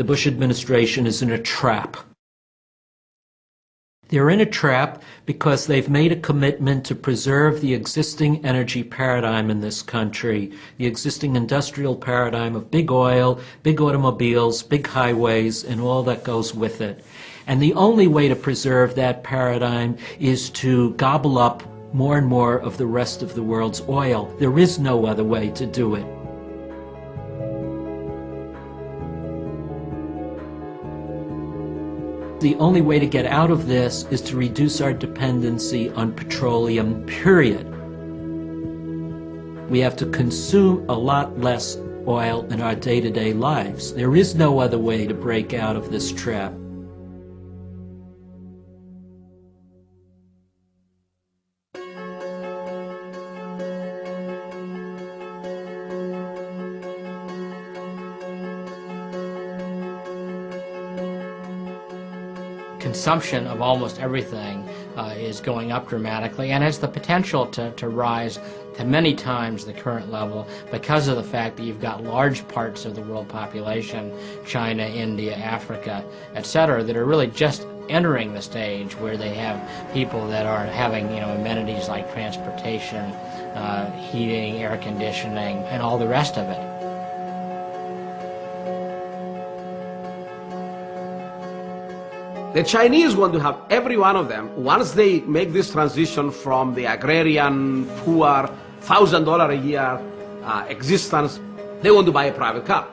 the Bush administration is in a trap. They're in a trap because they've made a commitment to preserve the existing energy paradigm in this country, the existing industrial paradigm of big oil, big automobiles, big highways, and all that goes with it. And the only way to preserve that paradigm is to gobble up more and more of the rest of the world's oil. There is no other way to do it. The only way to get out of this is to reduce our dependency on petroleum, period. We have to consume a lot less oil in our day-to-day lives. There is no other way to break out of this trap. Consumption of almost everything is going up dramatically and has the potential to rise to many times the current level because of the fact that you've got large parts of the world population, China, India, Africa, etc., that are really just entering the stage where they have people that are having, amenities like transportation, heating, air conditioning, and all the rest of it. The Chinese want to have every one of them, once they make this transition from the agrarian, poor, $1,000 a year existence, they want to buy a private car.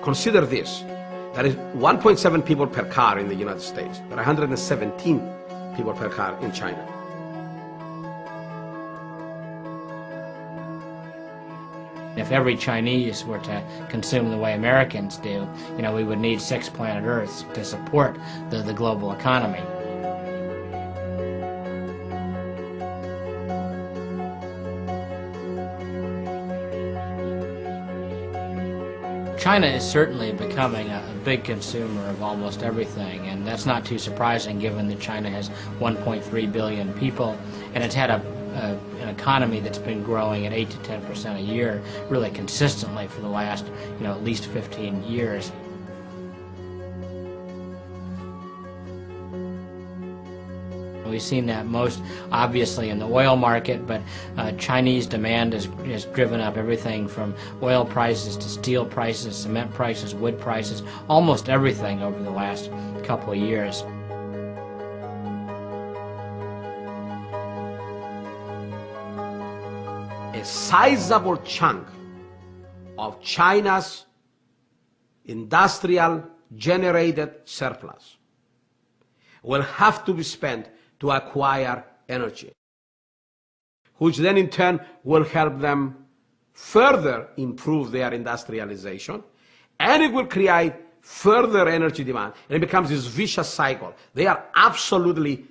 Consider this, there is 1.7 people per car in the United States. There are 117 people per car in China. If every Chinese were to consume the way Americans do, we would need 6 planet Earths to support the global economy. China is certainly becoming a big consumer of almost everything, and that's not too surprising given that China has 1.3 billion people, and it's had an economy that's been growing at 8 to 10% a year really consistently for the last, at least 15 years. We've seen that most obviously in the oil market, but Chinese demand has driven up everything from oil prices to steel prices, cement prices, wood prices, almost everything over the last couple of years. A sizable chunk of China's industrial generated surplus will have to be spent to acquire energy, which then in turn will help them further improve their industrialization, and it will create further energy demand, and it becomes this vicious cycle. They are absolutely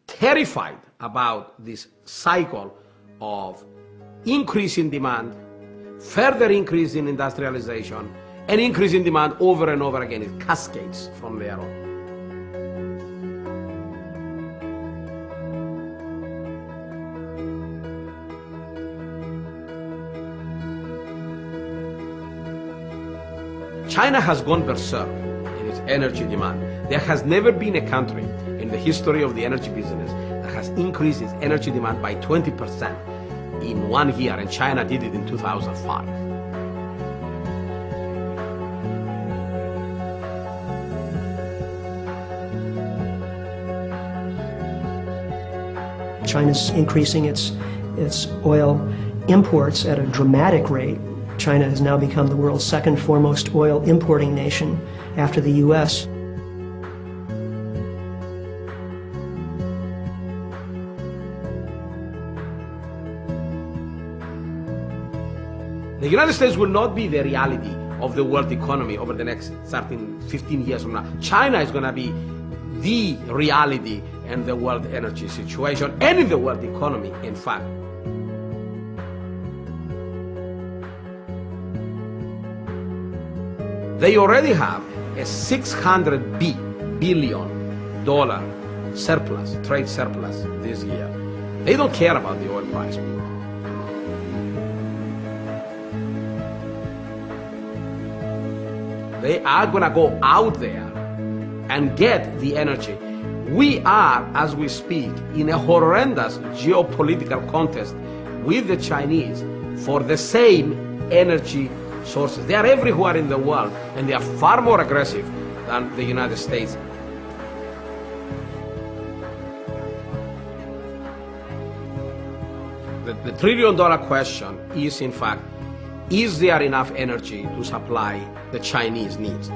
terrified about this cycle of increase in demand, further increase in industrialization, and increase in demand over and over again. It cascades from there on. China has gone berserk in its energy demand. There has never been a country in the history of the energy business that has increased its energy demand by 20% in 1 year, and China did it in 2005. China's increasing its oil imports at a dramatic rate. China has now become the world's second foremost oil importing nation after the U.S. The United States will not be the reality of the world economy over the next 15 years from now. China is going to be the reality in the world energy situation and in the world economy, in fact. They already have a $600 billion surplus, trade surplus this year. They don't care about the oil price. They are going to go out there and get the energy. We are, as we speak, in a horrendous geopolitical contest with the Chinese for the same energy sources. They are everywhere in the world, and they are far more aggressive than the United States. The trillion-dollar question is, in fact, is there enough energy to supply the Chinese needs?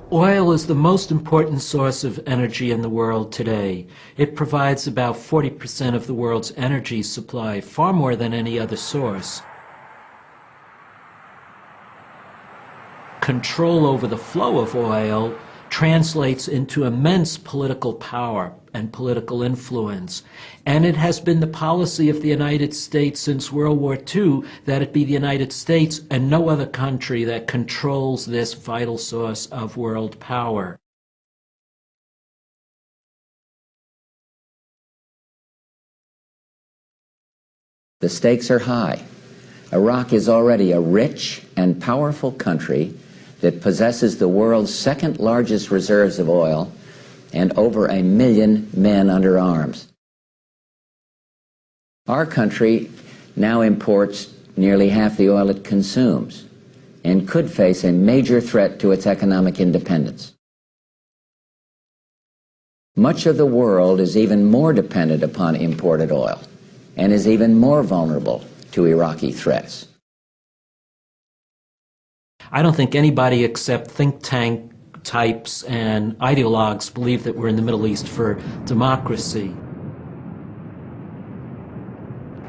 Oil is the most important source of energy in the world today. It provides about 40% of the world's energy supply, far more than any other source. Control over the flow of oil translates into immense political power and political influence. And it has been the policy of the United States since World War II that it be the United States and no other country that controls this vital source of world power. The stakes are high. Iraq is already a rich and powerful country that possesses the world's second largest reserves of oil and over 1 million men under arms. Our country now imports nearly half the oil it consumes and could face a major threat to its economic independence. Much of the world is even more dependent upon imported oil and is even more vulnerable to Iraqi threats. I don't think anybody except think tank types and ideologues believe that we're in the Middle East for democracy.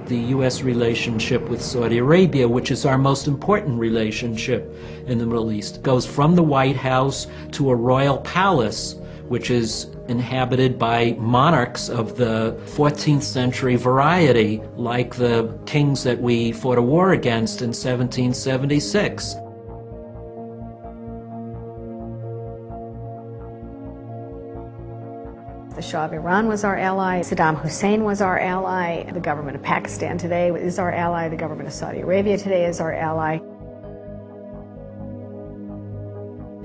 The U.S. relationship with Saudi Arabia, which is our most important relationship in the Middle East, goes from the White House to a royal palace, which is inhabited by monarchs of the 14th century variety, like the kings that we fought a war against in 1776. The Shah of Iran was our ally, Saddam Hussein was our ally, the government of Pakistan today is our ally, the government of Saudi Arabia today is our ally.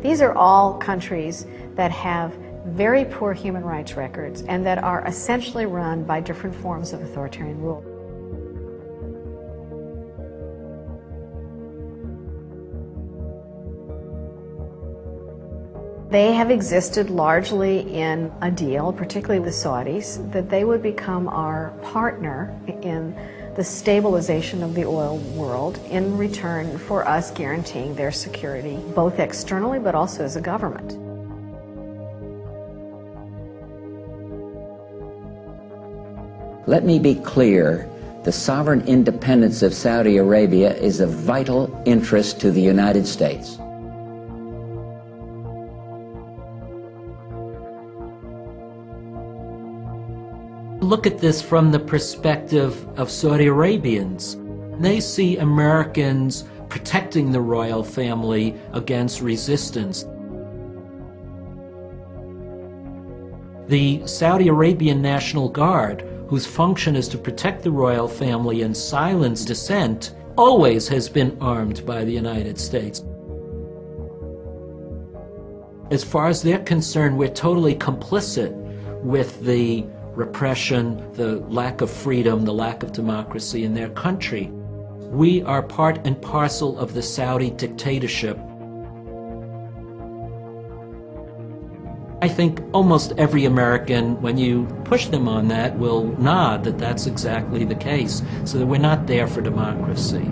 These are all countries that have very poor human rights records and that are essentially run by different forms of authoritarian rule. They have existed largely in a deal, particularly with the Saudis, that they would become our partner in the stabilization of the oil world in return for us guaranteeing their security, both externally but also as a government. Let me be clear, the sovereign independence of Saudi Arabia is of vital interest to the United States. Look at this from the perspective of Saudi Arabians. They see Americans protecting the royal family against resistance. The Saudi Arabian National Guard, whose function is to protect the royal family and silence dissent, always has been armed by the United States. As far as they're concerned, we're totally complicit with the repression, the lack of freedom, the lack of democracy in their country. We are part and parcel of the Saudi dictatorship. I think almost every American, when you push them on that, will nod that that's exactly the case, so that we're not there for democracy.